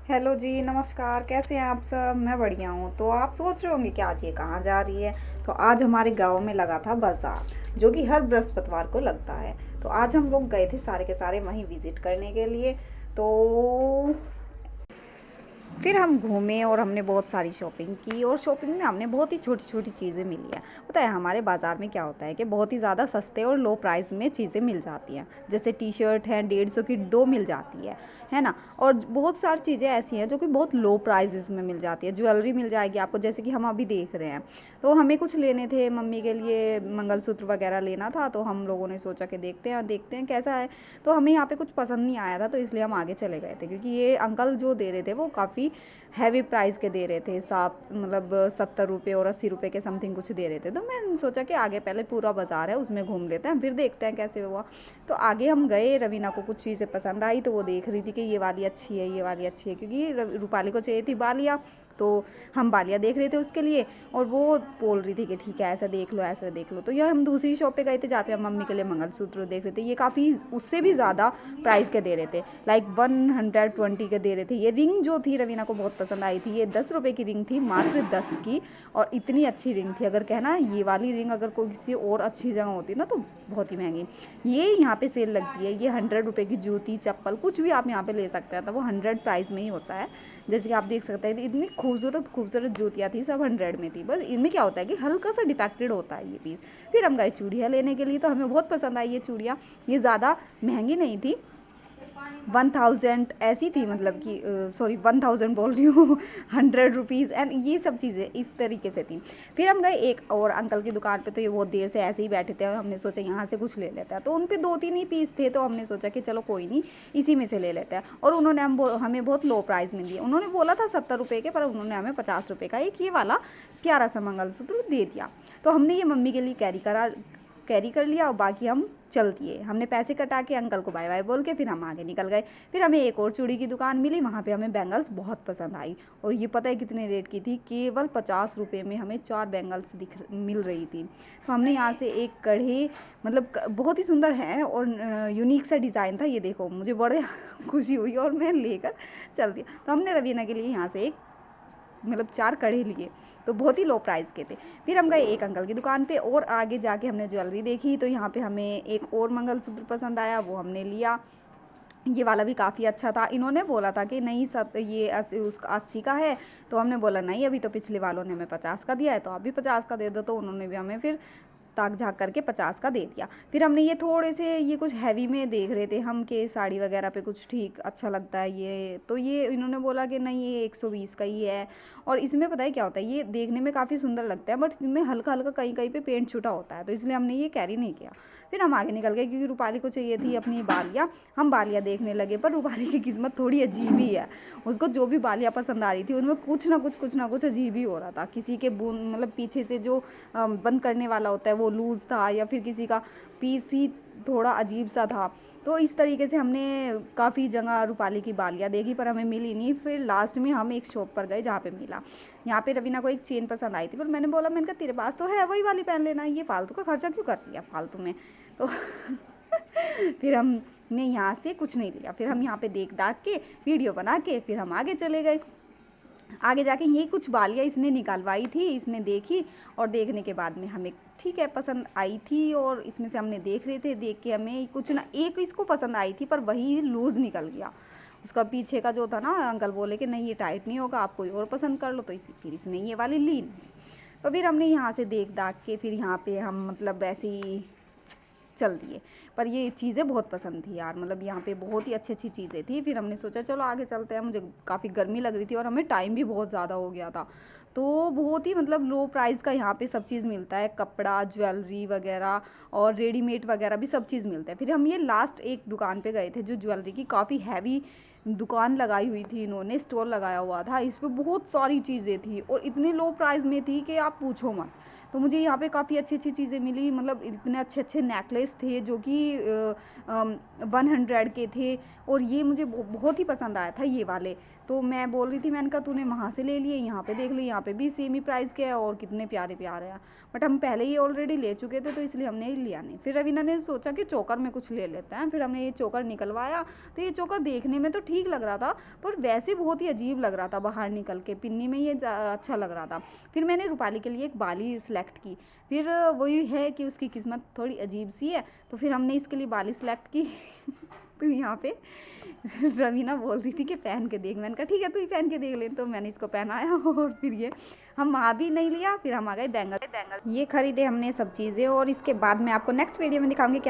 Hello जी, नमस्कार। कैसे हैं आप सब? मैं बढ़िया हूँ। तो आप सोच रहे होंगे कि आज ये कहाँ जा रही है। तो आज हमारे गांव में लगा था बाज़ार, जो कि हर बृहस्पतिवार को लगता है। तो आज हम लोग गए थे सारे के सारे वहीं विज़िट करने के लिए। तो फिर हम घूमे और हमने बहुत सारी शॉपिंग की, और शॉपिंग में हमने बहुत ही छोटी छोटी चीज़ें मिली हैं। पता है हमारे बाज़ार में क्या होता है कि बहुत ही ज़्यादा सस्ते और लो प्राइस में चीज़ें मिल जाती हैं। जैसे टी शर्ट है 150 की 2 मिल जाती है ना। और बहुत सारी चीज़ें ऐसी हैं जो कि बहुत लो प्राइजेस में मिल जाती है। ज्वेलरी मिल जाएगी आपको, जैसे कि हम अभी देख रहे हैं। तो हमें कुछ लेने थे, मम्मी के लिए मंगलसूत्र वगैरह लेना था। तो हम लोगों ने सोचा कि देखते हैं कैसा है। तो हमें यहाँ पे कुछ पसंद नहीं आया था, तो इसलिए हम आगे चले गए थे, क्योंकि ये अंकल जो दे रहे थे वो काफ़ी हैवी प्राइस के दे रहे थे। सात मतलब 70 रुपये और 80 रुपये के समथिंग कुछ दे रहे थे। तो मैं सोचा कि आगे पहले पूरा बाज़ार है उसमें घूम लेते हैं, फिर देखते हैं कैसे हुआ। तो आगे हम गए, रवीना को कुछ चीज़ें पसंद आई तो वो देख रही थी कि ये वाली अच्छी है, ये वाली अच्छी है, क्योंकि रूपाली को चाहिए थी बालियाँ। तो हम बालियाँ देख रहे थे उसके लिए, और वो बोल रही थी कि ठीक है ऐसा देख लो, ऐसा देख लो। तो यह हम दूसरी शॉप पे गए थे जहाँ पे हम मम्मी के लिए मंगलसूत्र देख रहे थे। ये काफ़ी उससे भी ज़्यादा प्राइस के दे रहे थे, लाइक 120 के दे रहे थे। ये रिंग जो थी रवीना को बहुत पसंद आई थी। ये 10 रुपये की रिंग थी, मात्र 10 की, और इतनी अच्छी रिंग थी। अगर कहना ये वाली रिंग अगर कोई किसी और अच्छी जगह होती ना तो बहुत ही महंगी। ये यहाँ पे सेल लगती है। ये 100 रुपये की जूती चप्पल कुछ भी आप यहाँ पे ले सकते हैं, तो वो 100 प्राइस में ही होता है। जैसे कि आप देख सकते हैं इतनी खूबसूरत खूबसूरत जूतियाँ थी, सब 100 में थी। बस इनमें क्या होता है कि हल्का सा डिफेक्टेड होता है ये पीस। फिर हम गए चूड़ियाँ लेने के लिए, तो हमें बहुत पसंद आई ये चूड़ियाँ। ये ज़्यादा महंगी नहीं थी, 1000 ऐसी थी, मतलब कि सॉरी 1000 बोल रही हूँ, 100 रुपीज़ एंड ये सब चीज़ें इस तरीके से थी। फिर हम गए एक और अंकल की दुकान पे, तो ये बहुत देर से ऐसे ही बैठे थे और हमने सोचा यहाँ से कुछ ले लेते हैं। तो उन पे 2-3 ही पीस थे, तो हमने सोचा कि चलो कोई नहीं, इसी में से ले लेते हैं। और उन्होंने हमें बहुत लो प्राइस में दिए। उन्होंने बोला था 70 रुपये के, पर उन्होंने हमें 50 रुपये का एक ये वाला प्यारा सा मंगलसूत्र दे दिया। तो हमने ये मम्मी के लिए कैरी कर लिया, और बाकी हम चल दिए। हमने पैसे कटा के अंकल को बाय बाय बोल के फिर हम आगे निकल गए। फिर हमें एक और चूड़ी की दुकान मिली, वहाँ पे हमें बैंगल्स बहुत पसंद आई। और ये पता है कितने रेट की थी? केवल 50 रुपये में हमें 4 बैंगल्स मिल रही थी। तो हमने यहाँ से एक कढ़े, मतलब बहुत ही सुंदर है और यूनिक सा डिज़ाइन था। ये देखो, मुझे बड़े खुशी हुई और मैं लेकर चल दिया। तो हमने रवीना के लिए यहाँ से एक, मतलब 4 कड़े लिए, तो बहुत ही लो प्राइस के थे। फिर हम गए एक अंकल की दुकान पे, और आगे जाके हमने ज्वेलरी देखी। तो यहाँ पे हमें एक और मंगलसूत्र पसंद आया, वो हमने लिया। ये वाला भी काफ़ी अच्छा था। इन्होंने बोला था कि नहीं ये 80 का है। तो हमने बोला नहीं, अभी तो पिछले वालों ने हमें 50 का दिया है, तो आप भी 50 का दे दो। तो उन्होंने भी हमें फिर ताक झाक करके 50 का दे दिया। फिर हमने ये थोड़े से, ये कुछ हैवी में देख रहे थे हम कि साड़ी वगैरह पे कुछ ठीक अच्छा लगता है ये, तो ये इन्होंने बोला कि नहीं ये 120 का ही है। और इसमें पता है क्या होता है, ये देखने में काफ़ी सुंदर लगता है, बट इसमें हल्का हल्का कहीं कहीं पे पेंट छूटा होता है, तो इसलिए हमने ये कैरी नहीं किया। फिर हम आगे निकल गए, क्योंकि रूपाली को चाहिए थी अपनी बालियाँ। हम बालियाँ देखने लगे, पर रूपाली की किस्मत थोड़ी अजीब ही है। उसको जो भी बालियाँ पसंद आ रही थी उनमें कुछ ना कुछ अजीब ही हो रहा था। किसी के बूंद, मतलब पीछे से जो बंद करने वाला होता है वो लूज़ था, या फिर किसी का पीस ही थोड़ा अजीब सा था। तो इस तरीके से हमने काफ़ी जगह रूपाली की बालियाँ देखी, पर हमें मिली नहीं। फिर लास्ट में हम एक शॉप पर गए जहाँ पे मिला। यहाँ पे रवीना को एक चेन पसंद आई थी, पर मैंने कहा तेरे पास तो है, वही वाली पहन लेना, ये फालतू का खर्चा क्यों कर रही है फालतू में। तो फिर हमने यहाँ से कुछ नहीं लिया। फिर हम यहाँ पे देख दाख के वीडियो बना के फिर हम आगे चले गए। आगे जाके ये कुछ बालियाँ इसने निकालवाई थी, इसने देखी, और देखने के बाद में हमें ठीक है पसंद आई थी। और इसमें से हमने देख रहे थे, देख के हमें कुछ ना एक इसको पसंद आई थी, पर वही लूज़ निकल गया। उसका पीछे का जो था ना, अंकल बोले कि नहीं ये टाइट नहीं होगा, आप कोई और पसंद कर लो, तो फिर इसने ये वाली ली नहीं। तो फिर हमने यहाँ से देख दाख के फिर यहाँ पे हम मतलब ऐसे ही चल दिए। पर ये चीज़ें बहुत पसंद थी यार, मतलब यहाँ पे बहुत ही अच्छी अच्छी चीज़ें थी। फिर हमने सोचा चलो आगे चलते हैं। मुझे काफ़ी गर्मी लग रही थी और हमें टाइम भी बहुत ज़्यादा हो गया था। तो बहुत ही मतलब लो प्राइस का यहाँ पे सब चीज़ मिलता है, कपड़ा, ज्वेलरी वगैरह और रेडीमेड वगैरह भी सब चीज़ मिलता है। फिर हम ये लास्ट एक दुकान पे गए थे जो ज्वेलरी की काफ़ी हैवी दुकान लगाई हुई थी, इन्होंने स्टॉल लगाया हुआ था। इस पर बहुत सारी चीज़ें थी और इतनी लो प्राइस में थी कि आप पूछो मत। तो मुझे यहाँ पे काफ़ी अच्छी अच्छी चीज़ें मिली, मतलब इतने अच्छे अच्छे नेकलेस थे जो कि 100 के थे, और ये मुझे बहुत ही पसंद आया था ये वाले। तो मैं बोल रही थी, मैंने कहा तूने वहाँ से ले लिए, यहाँ पे देख ली, यहाँ पे भी सेम ही प्राइस के है और कितने प्यारे प्यारे हैं। बट हम पहले ही ऑलरेडी ले चुके थे तो इसलिए हमने लिया नहीं। फिर रवीना ने सोचा कि चोकर में कुछ ले लेते हैं, फिर हमने ये चोकर निकलवाया। तो ये चोकर देखने में तो ठीक लग रहा था, पर वैसे बहुत ही अजीब लग रहा था बाहर निकल के, पिन्नी में ये अच्छा लग रहा था। फिर मैंने रूपाली के लिए एक बाली सेलेक्ट की, फिर वही है कि उसकी किस्मत थोड़ी अजीब सी है, तो फिर हमने इसके लिए बाली सेलेक्ट की। तो यहाँ पे रवीना बोल रही थी कि पहन के देख, मैंने कहा ठीक है तू ही पहन के देख ले। तो मैंने इसको पहनाया और फिर ये हम वहाँ भी नहीं लिया, फिर हम आ गए बैंगल। ये खरीदे हमने सब चीज़ें, और इसके बाद मैं आपको नेक्स्ट वीडियो में दिखाऊंगी क्या